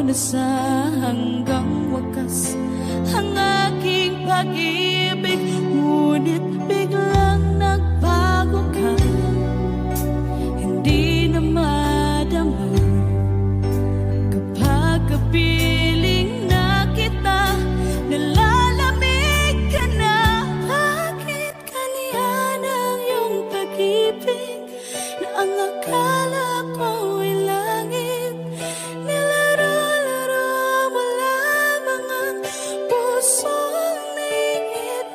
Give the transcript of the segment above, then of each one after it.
na sa hanggang wakas ang aking pag-ibig, ngunit biglang nagbago ka. Hindi na madama kapag kapiling na kita, nalalamig ka na. Bakit kaliyan ang iyong pag-ibig na ang akala ko ay langit? Nilaro-laro mo lamang ang pusong naingit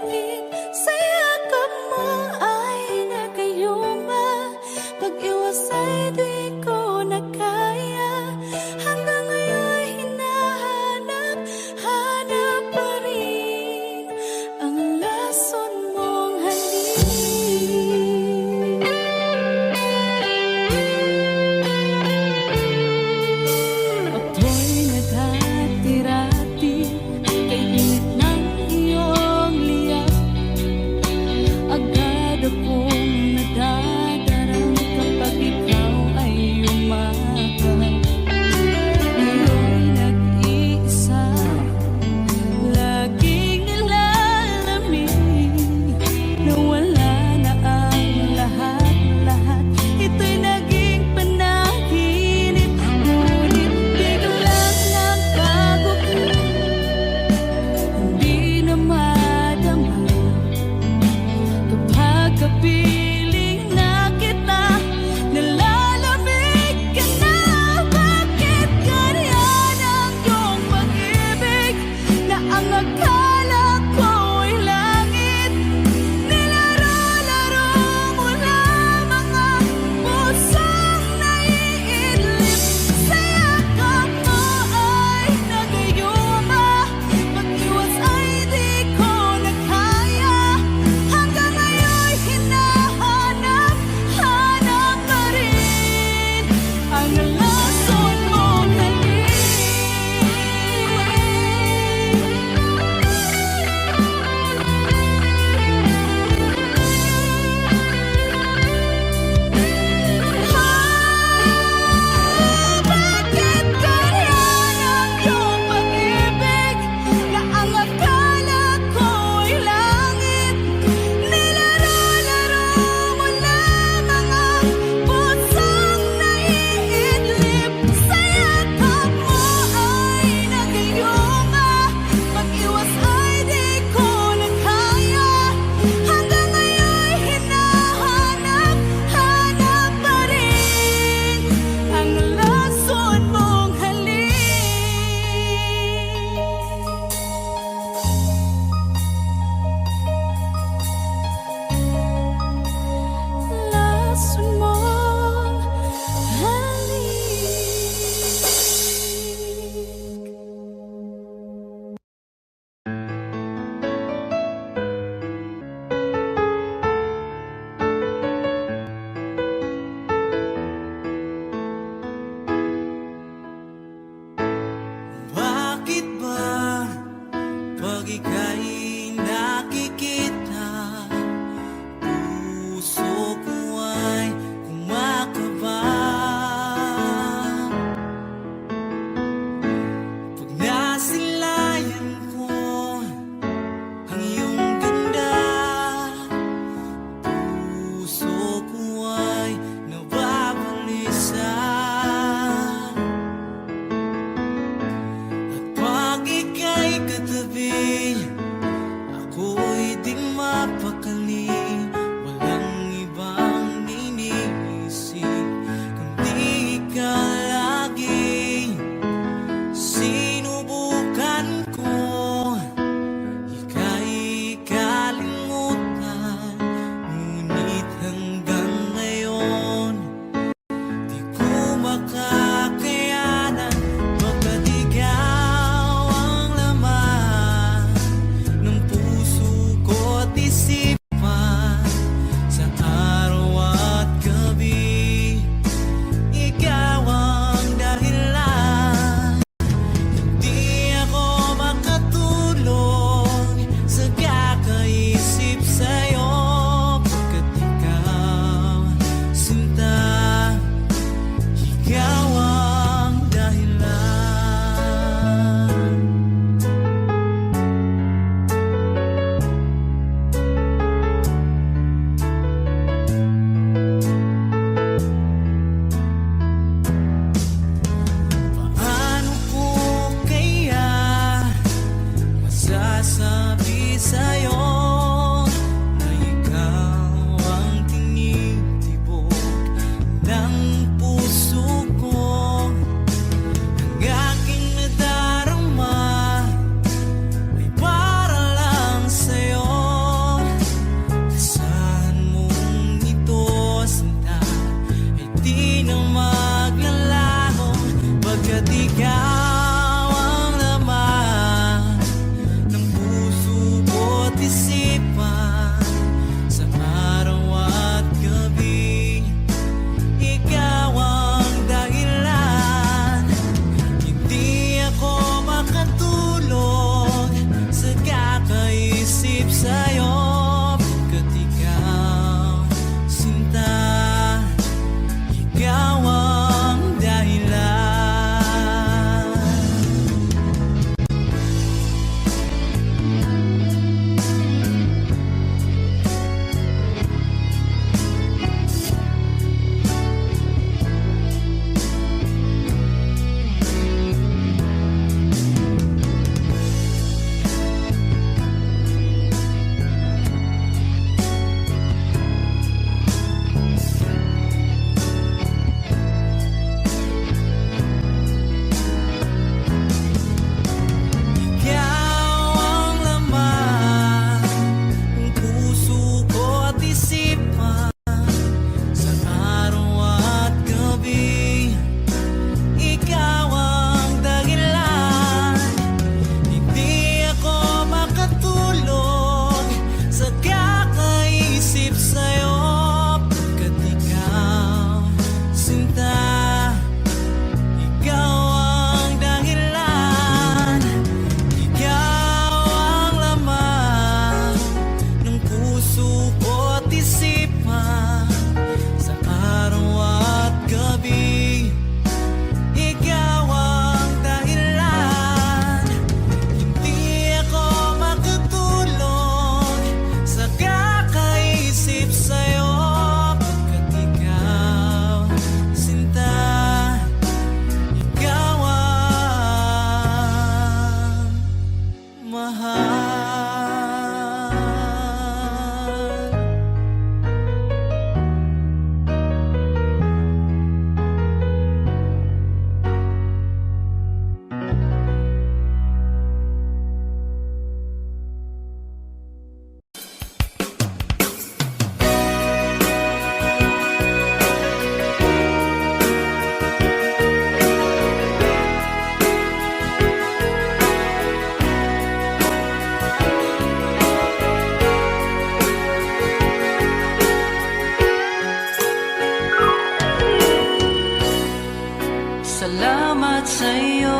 Salamat sa'yo,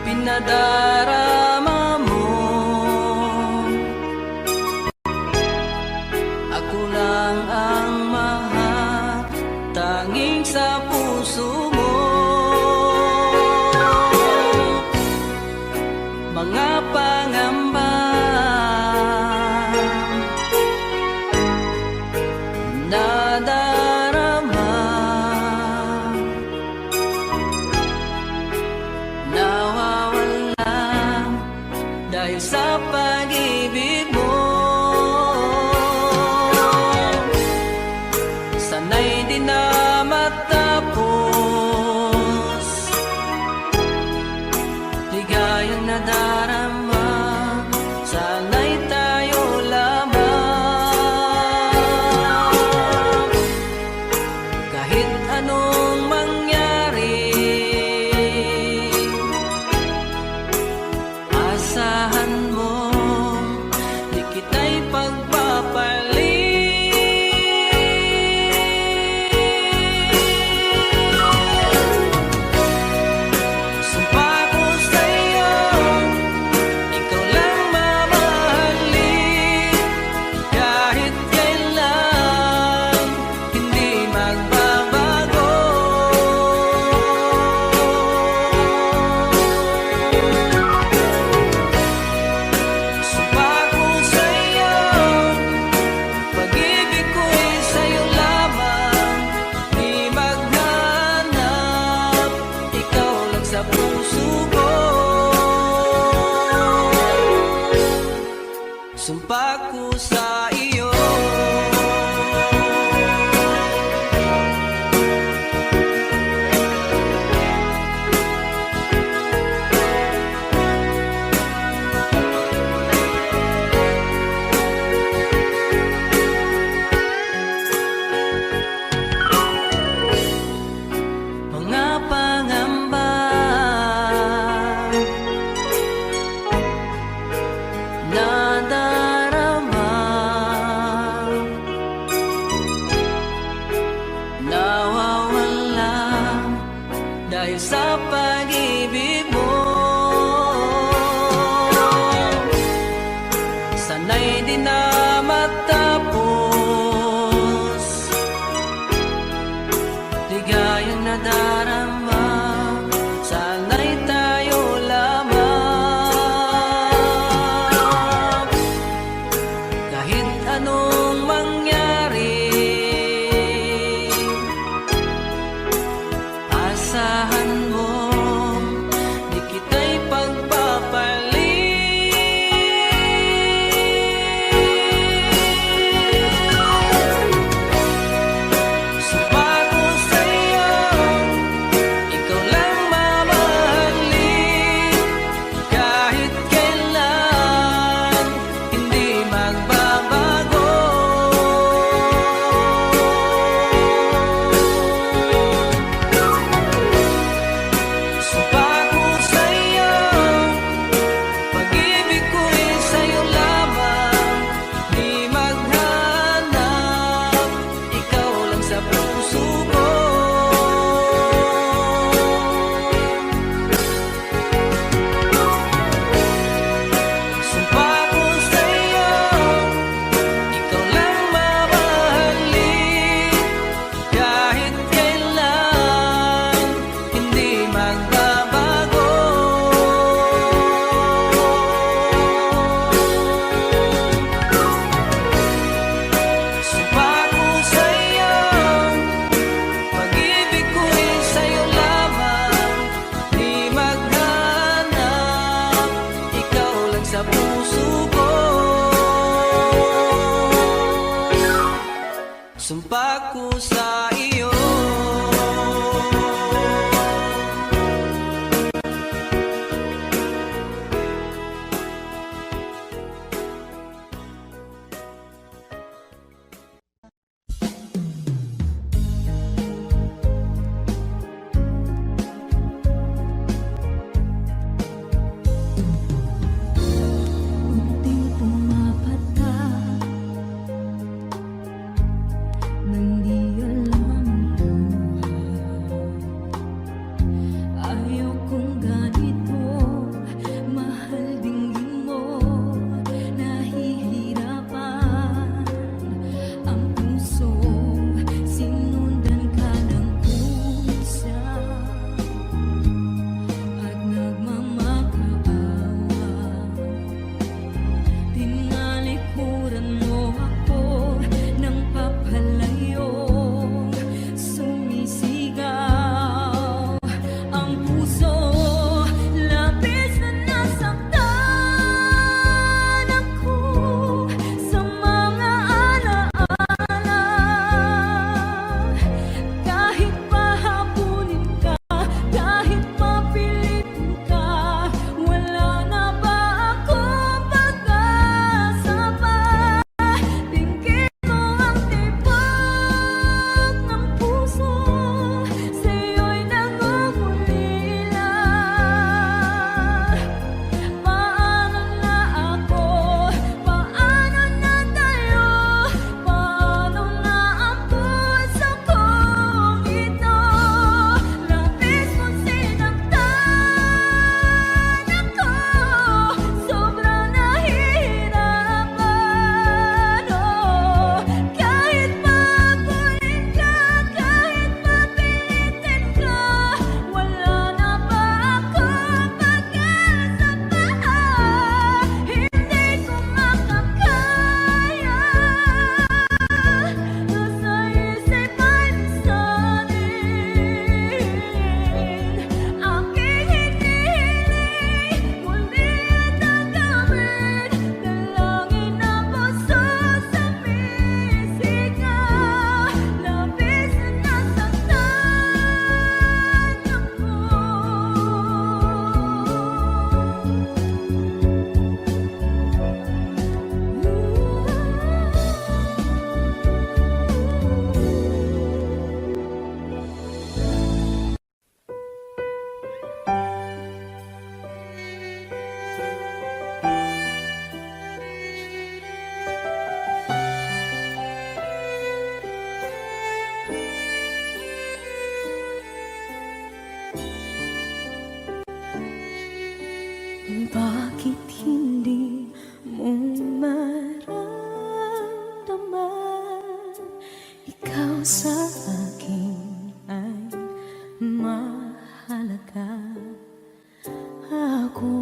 pinadarama mo. Ako lang ang mahal, tanging sa puso mo. Mga pangamba nadarama, nawawala dahil sa pag-ibig mo. Sana'y di na matapos, ligayang nadarama, sana'y tayo lamang. Kahit anong mangyari, asahan mo, di kita'y pagpapalit. Sumpa ko sa'yo, ikaw lang mamahalin, kahit kailan hindi magbabago. Sumpa ko sa'yo, pag-ibig ko'y sa'yo lamang, di maghanap, ikaw lang sa puso ko. Sumpa ko sa iyo. Mga pangamba nadarama, nawawala dahil sa pag-ibig mo. Sana'y di na matapos, ligayang nadarama, sana'y tayo lamang. Kahit anong mangyari, asahan mo, di kita'y pagpapalit. Sumpa ko sa'yo,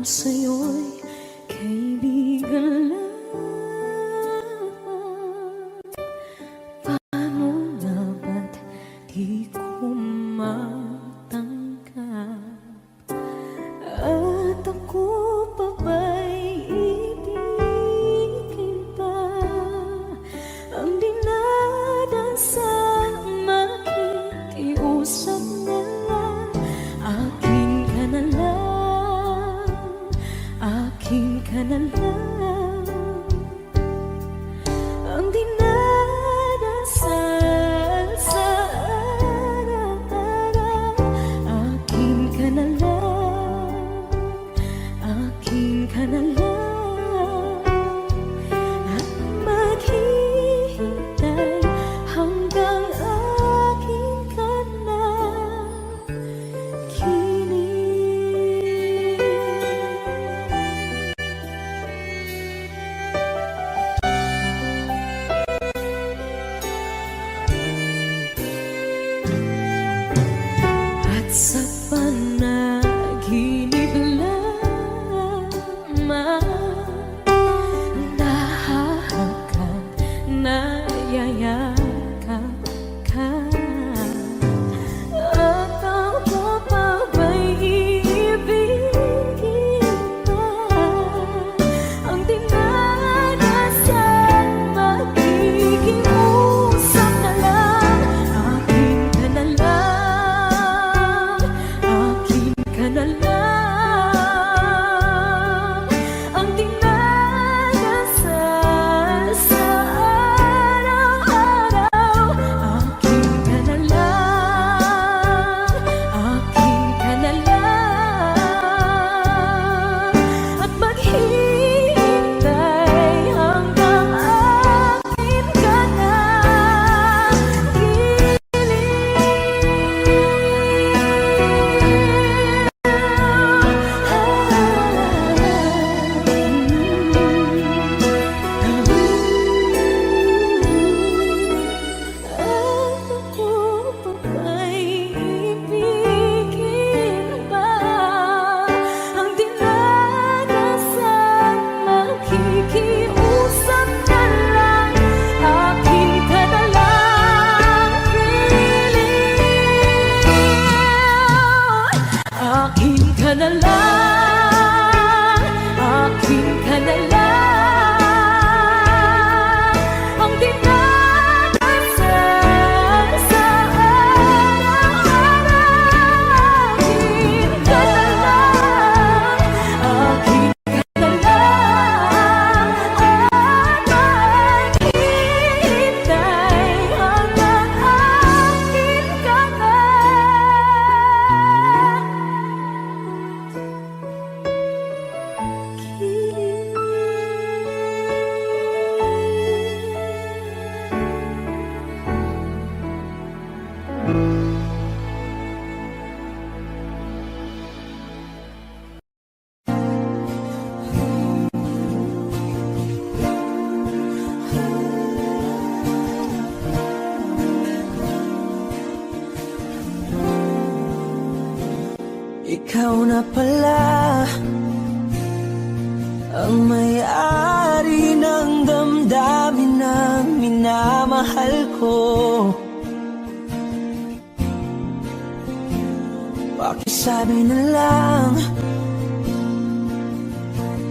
sa'yo'y kaibigan lang. Paano nga ba't di ko matanggap? At ako pa ba'y ibigin pa? Ang dinadansang makikiusap na lang. Akin ka na lang, akin ka na lang. Ang dinadasal sa araw-araw. Akin ka na lang, akin ka na lang. At maghihintay hanggang akin ka na kilig. At sa panaginip lamang nahahagan, nayayakap ka. At ako pa ba'y iibigin pa? Ang dinadasal makikiusap na lang. Akin ka na lang, akin ka na lang. Ang dinadasal sa araw-araw. Akin ka na lang, akin ka na lang. At maghihintay hanggang akin ka na At ako pa ba'y ibigin pa? Ang dinadasal makikiusap na lang. Akin ka na lang, piling. Akin ka na lang, akin ka na lang. Ang dinadasal sa araw-araw. Akin ka na lang, akin ka na lang. At maghihintay hanggang akin ka na Ikaw na pala ang may-ari ng damdamin ng minamahal ko. Pakisabi na lang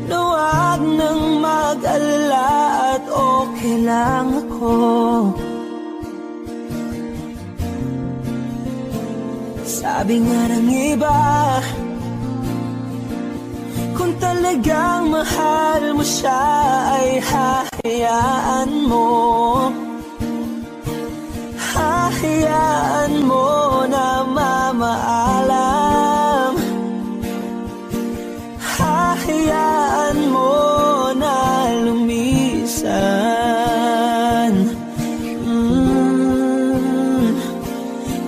na huwag nang mag-alala at okay lang ako. Sabi nga ng iba, kung talagang mahal mo siya ay hahayaan mo. Hahayaan mo na mamaalam. Hahayaan mo na lumisan.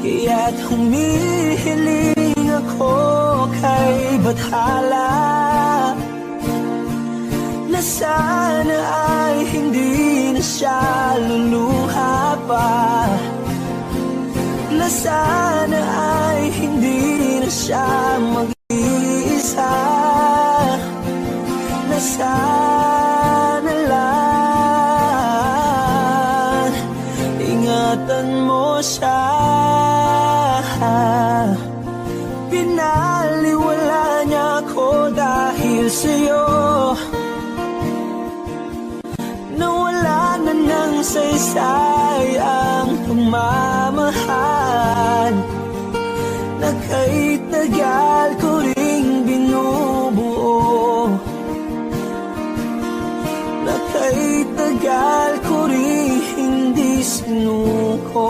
Kaya't humihiling ako kay Bathala na sana ay hindi na siya luluha pa, na sana ay hindi na siya mag-iisa. sa'yo. Nawala na ng saysay ang pagmamahal na kahit tagal ko ring binubuo, na kahit tagal ko ring hindi sinuko.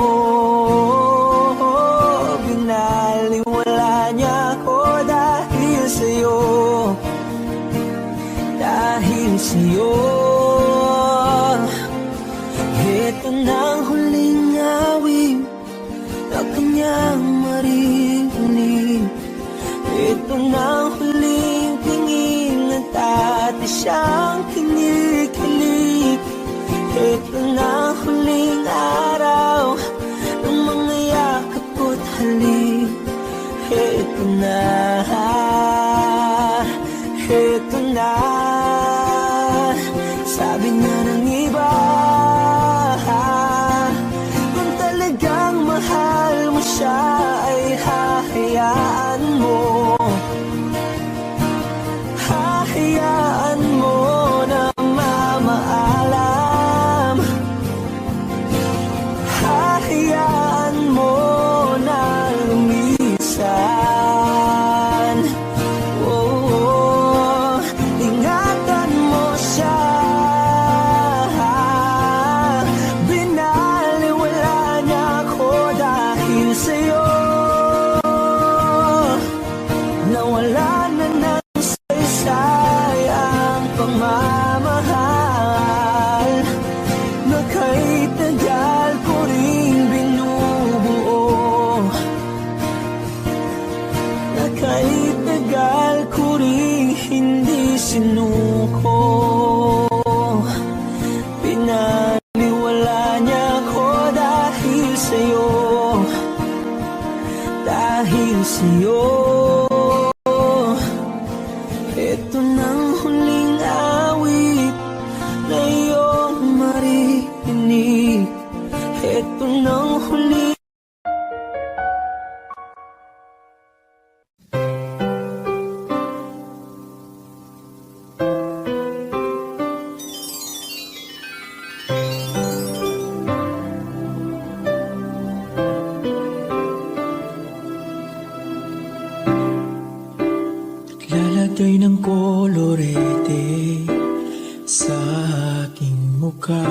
Binaliwala niya ako dahil sa'yo, dahil sa'yo. Ito na ang huling awit na kanyang maririnig. Ito na ang huling tingin at dati siyang kinikilig. Ito na ang huling araw ng mga yakap ko't halik. Ito na, ito na. Sabi nga ng iba, kung talagang mahal mo siya ay hahayaan mo, hahayaan mo na mamaalam, hahayaan mo na lumisan. Oh, ingatan mo siya. Binaliwala niya ako dahil sa'yo. Nawala na ng saysay ang pagmamahal na kahit tagal ko rin binubuo, na kahit tagal ko rin hindi sinuko. Pinaliwala niya ako dahil sa'yo, dahil sa'yo. Ito nang huling awit na iyong maririnig. Ito nang huling lalagay ng kolorete sa aking mukha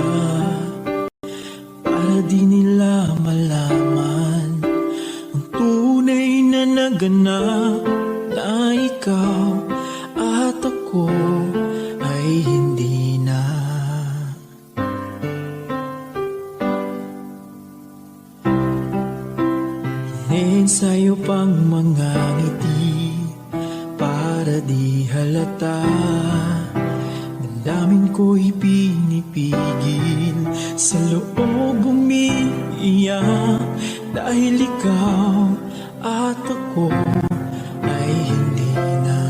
para di nila malaman ang tunay na naganap, na ikaw at ako ay hindi na. Iniensayo pang mga ngiti para di halata, damdamin ko'y pinipigil, sa loob umiiyak, dahil ikaw at ako ay hindi na.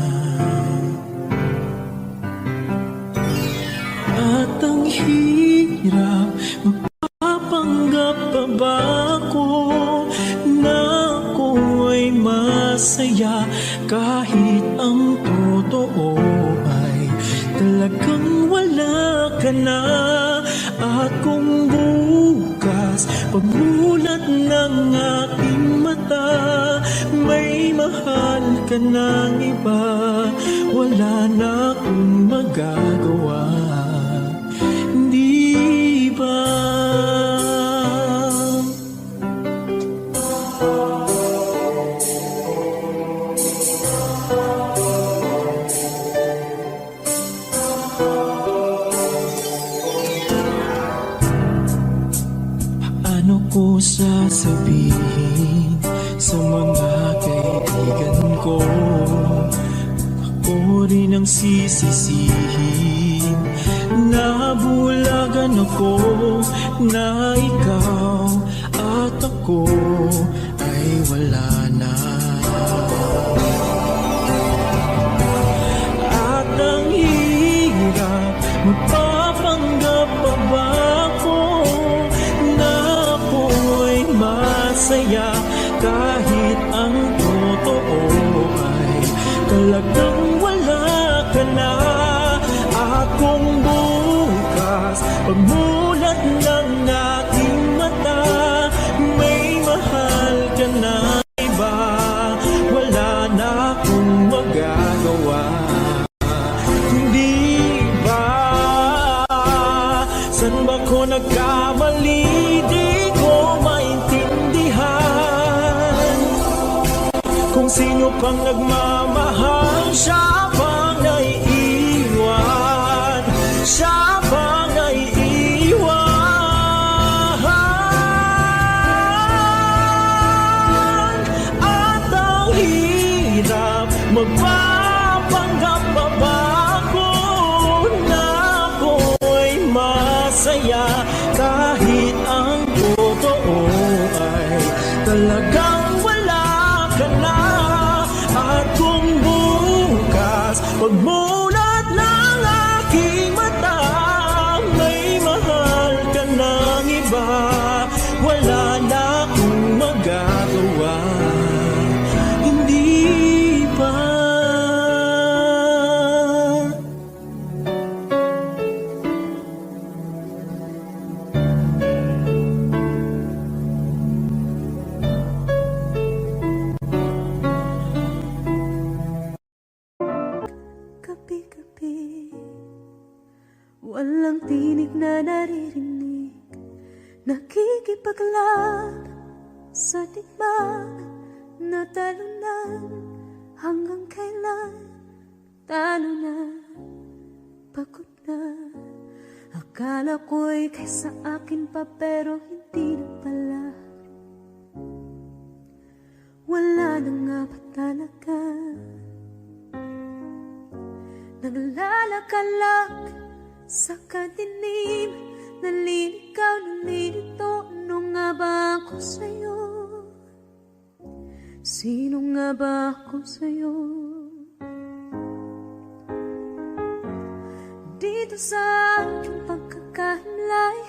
At ang hirap, magpapanggap pa ba ako na ako ay masaya kahit ang totoo ay talagang wala ka na. At kung bukas pagmulat ng aking mata may mahal ka ng iba, wala na akong magagawa, di ba? Ano ko sasabihin sa mga kaibigan ko? Ako rin ang sisisihin. Nabulagan ako na ikaw at ako ay wala na. At ang hirap, magpapanggap pa ba ako na ako ay masaya kahit ang totoo ay talagang wala ka Kung sino pang nagmamahal, siya pang naiiwan, siya pang naiiwan. At ang hirap magpapanggap pa ba ako na ako'y masaya, kahit ang totoo ay talagang wala ka na. At kung bukas pagmulat ng aking mata, may mahal ka ng iba, wala na akong magagawa, hindi pa. Gabi-gabi, walang tinig na naririnig, nakikipaglab sa tikman na talunan. Hanggang kailan talo na, pagod na. Akala ko'y kaysa akin pa, pero hindi na pala. Wala na nga ba talaga? Naglalakalag sa kadilim, naliligaw, nalilito. Ano nga ba ako sa'yo? Sino nga ba ako sa'yo? Dito sa aking pagkakahimlay,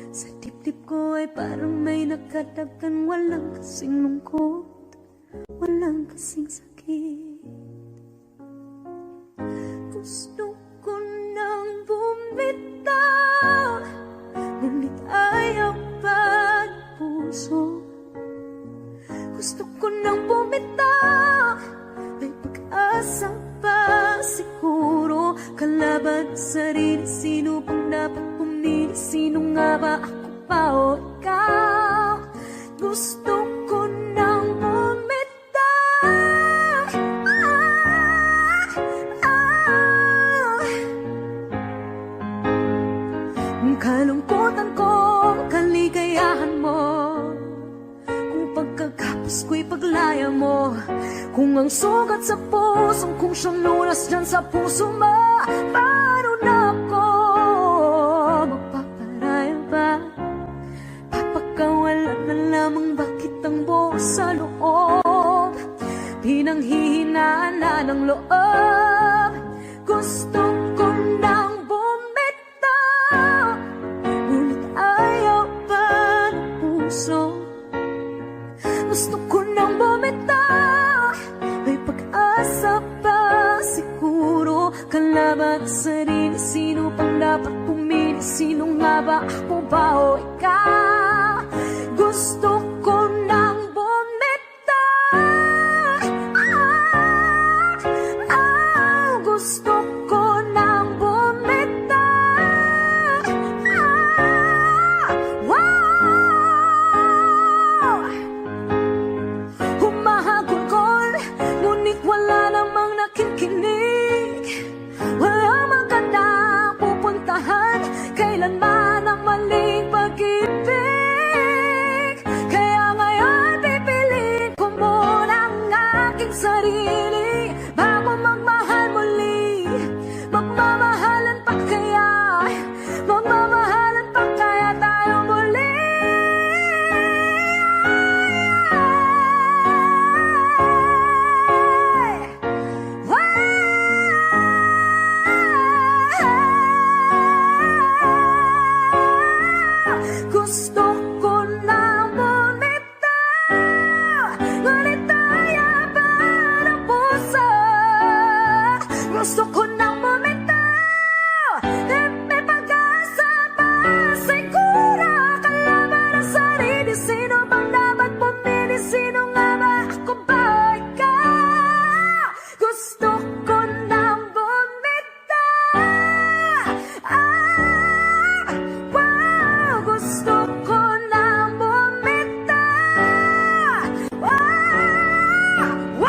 sa dibdib ko ay parang may nakadagan. Walang kasing lungkot, walang kasing sakit. Gusto ko nang bumitaw, ngunit ayaw pa ng puso. Gusto ko nang bumitaw, may pag-asa pa siguro. Kalaban sa sarili, sino pang dapat pumili? Sino nga ba, ako pa o ikaw? Gusto ko nang bumitaw, kalungkutan ko, kaligayahan mo. Kung pagkagapos ko'y paglaya mo, kung ang sugat sa pusong kung siyang lunas dyan sa puso mo, paano na ako magpaparaya ba? Papakawalan na lamang, bakit ang buo sa loob? Pinanghihinaan na ng loob. Gusto ko nang bumitaw, ngunit ayaw pa ng puso. Gusto ko nang bumitaw, may pag-asa pa siguro. Kalaban sa sarili, sino pang dapat pumili? Sino nga ba, ako ba o ikaw? Gusto ko nang bumitaw, gusto ko nang bumitaw, wow! Humahagulgol, ngunit wala namang nakikinig. Walang magandang pupuntahan, kailanman ang maling pag-ibig. Kaya ngayon pipiliin ko muna ang aking sarili bago magmahal muli. Magmamahalan pa kaya, magmamahalan pa kaya tayo muli? Gusto ko nang bumitaw, ngunit ayaw pa ng puso. Gusto ko nang bumitaw, may pag-asa pa siguro. Kalaban ang sarili, sino bang dapat pumili? Sino nga ba, ako ba o ikaw? Gusto ko nang bumitaw, wow! Gusto ko nang bumitaw, wow!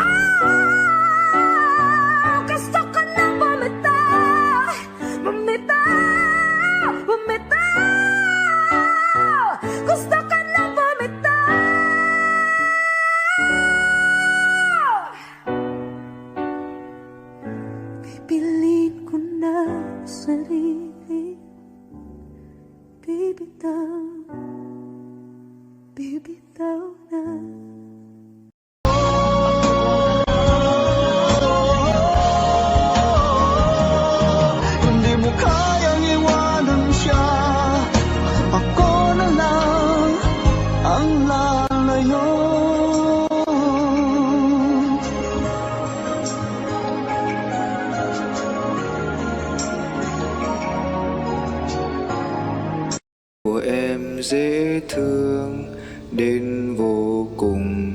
dễ thương đến vô cùng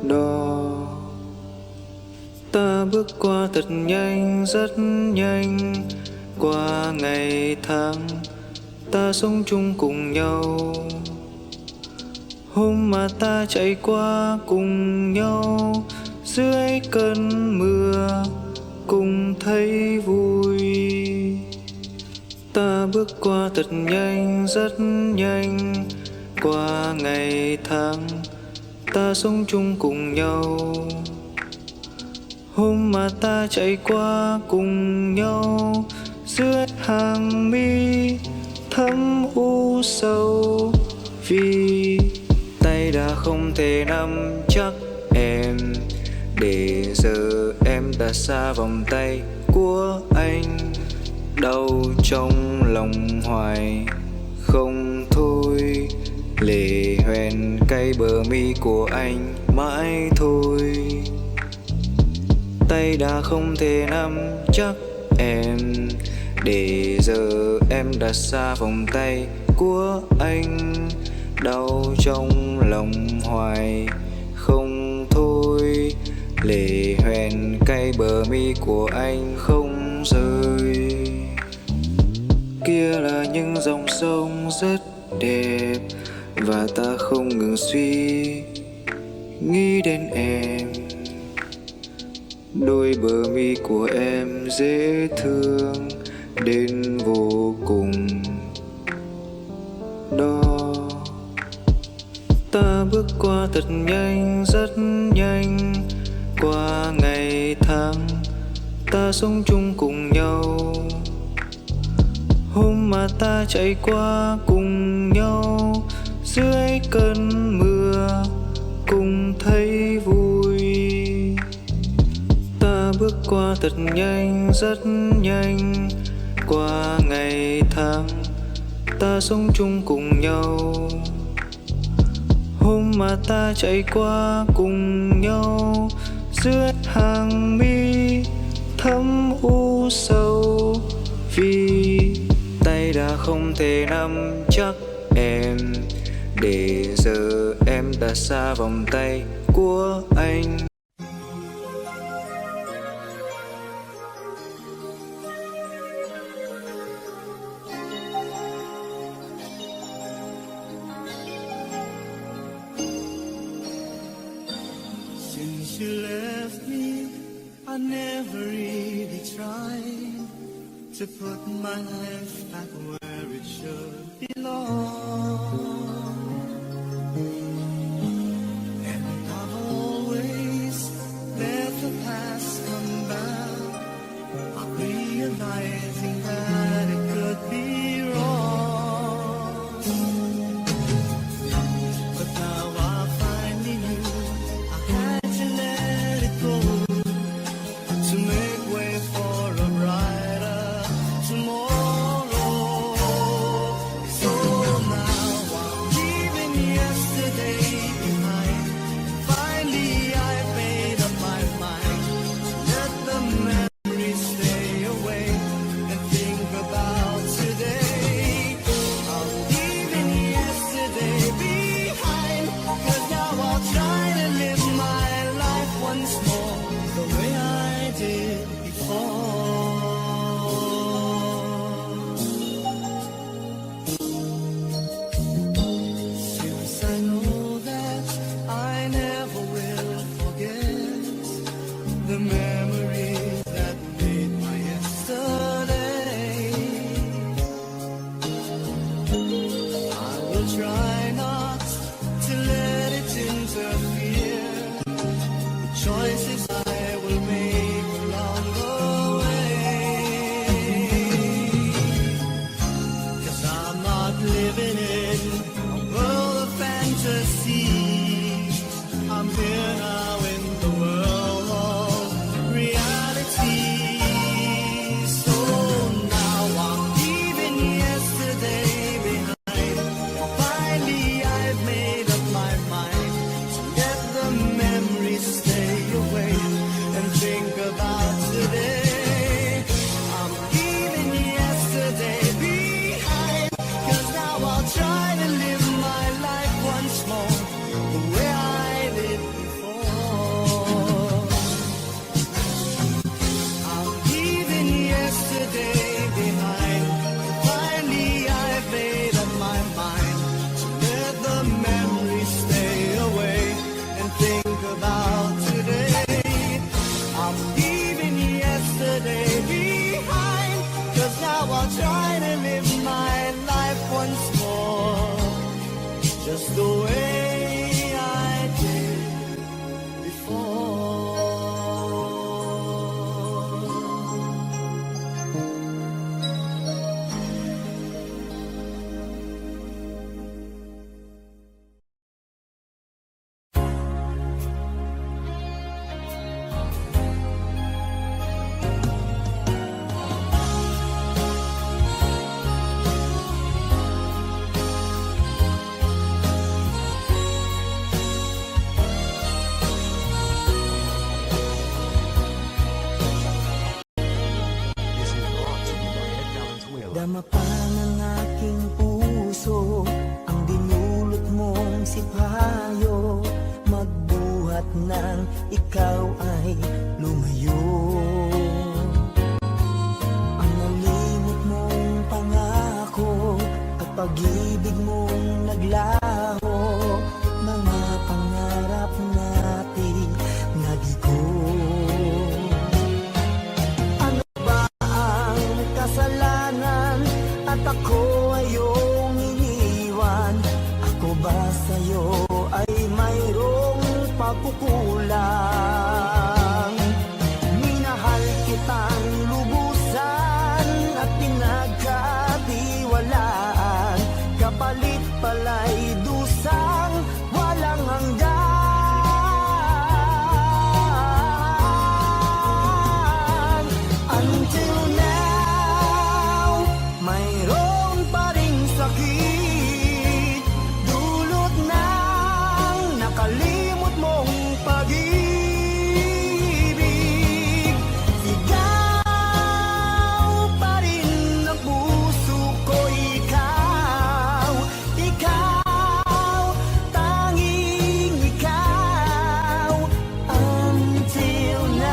đó. Ta bước qua thật nhanh, rất nhanh, qua ngày tháng ta sống chung cùng nhau. Hôm mà ta chạy qua cùng nhau dưới cơn mưa cùng thấy vui. Ta bước qua thật nhanh, rất nhanh, qua ngày tháng ta sống chung cùng nhau. Hôm mà ta chạy qua cùng nhau dưới hàng mi thấm u sầu, vì tay đã không thể nắm chắc em. Để giờ em đã xa vòng tay của anh, đau trong lòng hoài không thôi. Lệ hoen cay bờ mi của anh mãi thôi. Tay đã không thể nắm chắc em. Để giờ em đã xa vòng tay của anh, đau trong lòng hoài không thôi. Lệ hoen cay bờ mi của anh không rơi. Kia là những dòng sông rất đẹp, và ta không ngừng suy nghĩ đến em. Đôi bờ mi của em dễ thương đến vô cùng đó. Ta bước qua thật nhanh, rất nhanh, qua ngày tháng ta sống chung cùng nhau. Hôm mà ta chạy qua cùng nhau dưới cơn mưa cùng thấy vui. Ta bước qua thật nhanh, rất nhanh, qua ngày tháng ta sống chung cùng nhau. Hôm mà ta chạy qua cùng nhau dưới hàng mi thấm u sầu, vì tay đã không thể nắm chắc em. Để giờ em đã xa vòng tay của anh. Since you left me, I never really tried to put my life back where it should belong. And I've always let the past come back, not realizing that it could be wrong. But now I finally knew I had to let it go to make way for a brighter tomorrow. So now I'm leaving yesterday behind. Finally I made up my mind to let the memories stay away and think about today. I'm leaving yesterday behind, 'cause now I'll try to live my life once more the way I did before. Since I know that I never will forget the memories that made my yesterday, I will try not to let it interfere with choices I will make along the way. 'Cause I'm not living in a world of fantasy. I'm here now in the world of reality. So now I'm leaving yesterday behind. Finally I've made up my mind to let the memories stay away and think about today. I'm leaving yesterday behind, 'cause now I'll try ikaw ay lumayo. Ang nalimot mong pangako at pag-ibig mong naglaho, mga pangarap natin nabigo. Ano ba ang kasalanan at ako ay iyong iniwan? Ako ba sa'yo ay mayroong pagkukulang? Minahal kitang lubusan at pinagkatiwalaan, kapalit pala'y dusang walang hanggan. Until now, mayroon pa ring sakit, dulot ng nakalimot mong pag-ibig. Sigaw pa rin ang puso ko, ikaw, ikaw, tanging ikaw. Until now.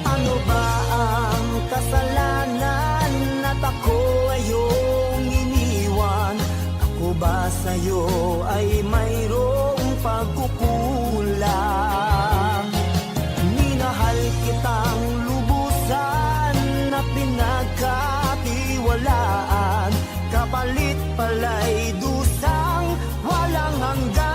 Ano ba ang kasalanan at ako ay iyong iniwan? Ako ba sa'yo ay mayroong pagkukulang? Minahal kitang lubusan at pinagkatiwalaan, kapalit pala'y dusang walang hanggan.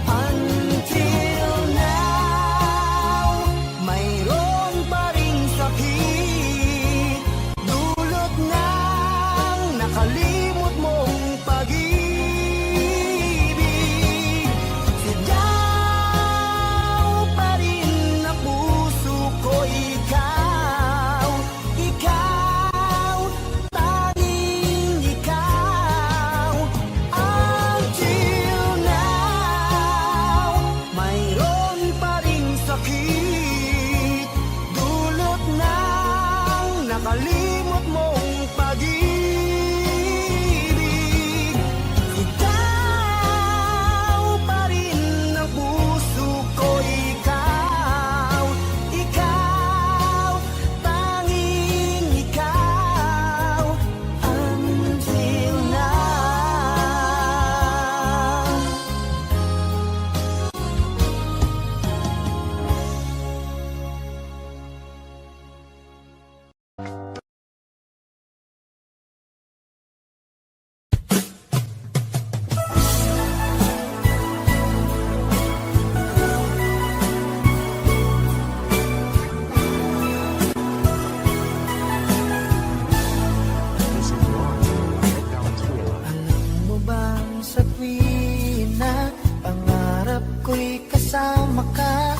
Until now, mayroon pa ring sakit, dulot ng nakalimot mong pag-ibig. Sigaw pa rin ang puso ko, ikaw, ikaw, tanging ikaw. Until now, mayroon pa ring sakit, dulot ng nakalimot mong pag-ibig. Ikaw pa rin ang puso ko, ikaw, ikaw, tanging ikaw. Until now. Alam mo bang sa tuwina, pangarap ko'y kasama ka,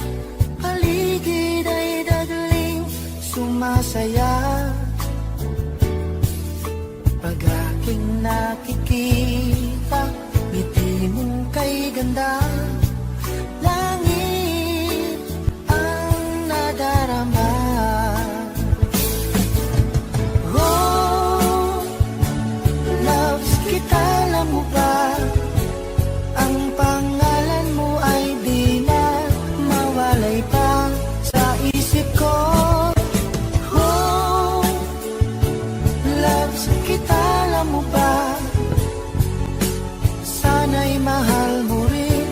paligid ay dadaling sumasaya. Pag aking nakikita, ngiti mong kay ganda, langit ang nadarama. Oh, loves kita, alam mo ba? Ang pangalan mo ay di na mawalay pa sa isip ko. Oh, loves kita, alam mo ba? Sana'y mahal mo rin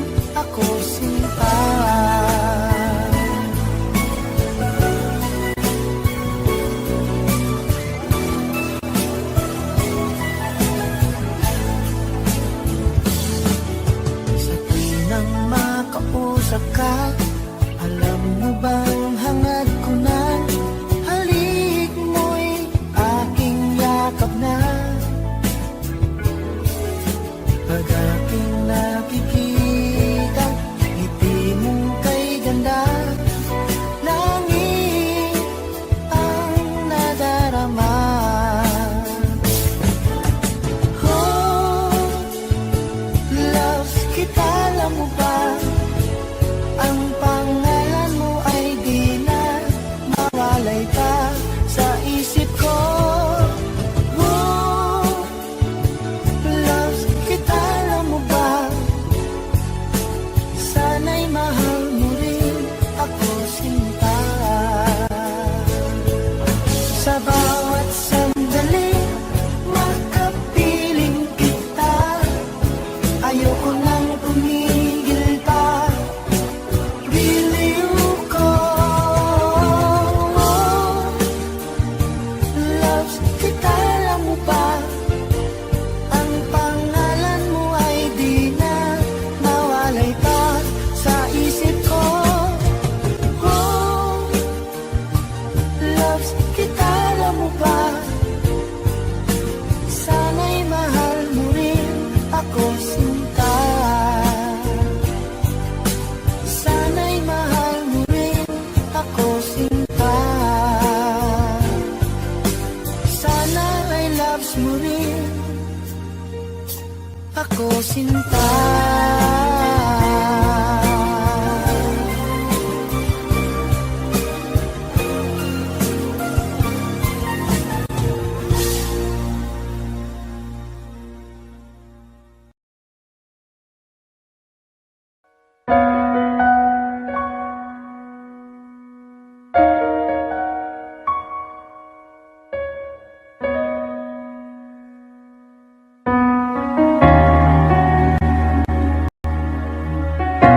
loves mo rin ako, sinta.